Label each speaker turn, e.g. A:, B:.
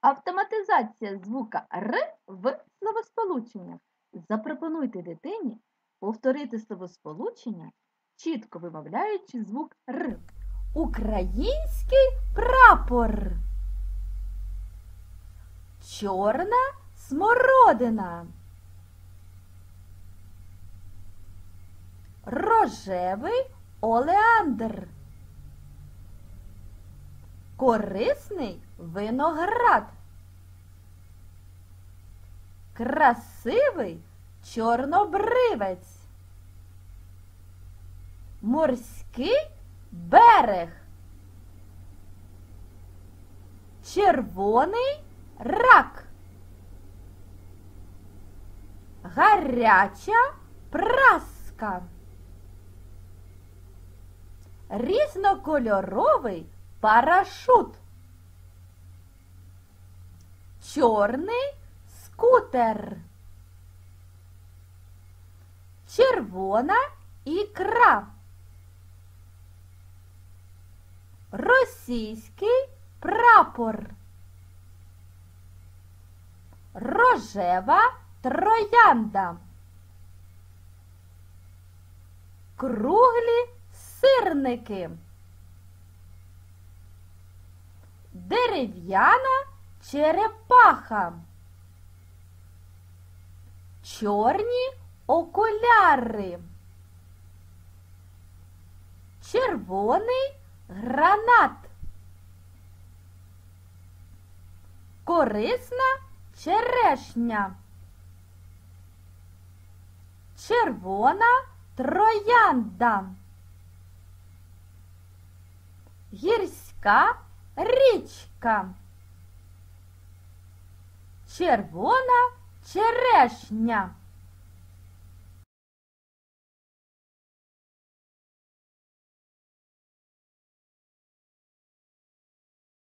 A: Автоматизація звука Р в словосполученнях. Запропонуйте дитині повторити словосполучення, чітко вимовляючи звук Р.
B: Український прапор. Чорна смородина. Рожевий олеандр. Корисний виноград. Красивий чорнобривець. Морський берег. Червоний рак. Гаряча праска. Різнокольоровий парашут. Чорний скутер. Червона ікра. Російський прапор. Рожева троянда. Круглі сирники. Дерев'яна черепаха. Чорні окуляри. Червоний гранат. Корисна черешня. Червона троянда. Гірська річка. Червона черешня.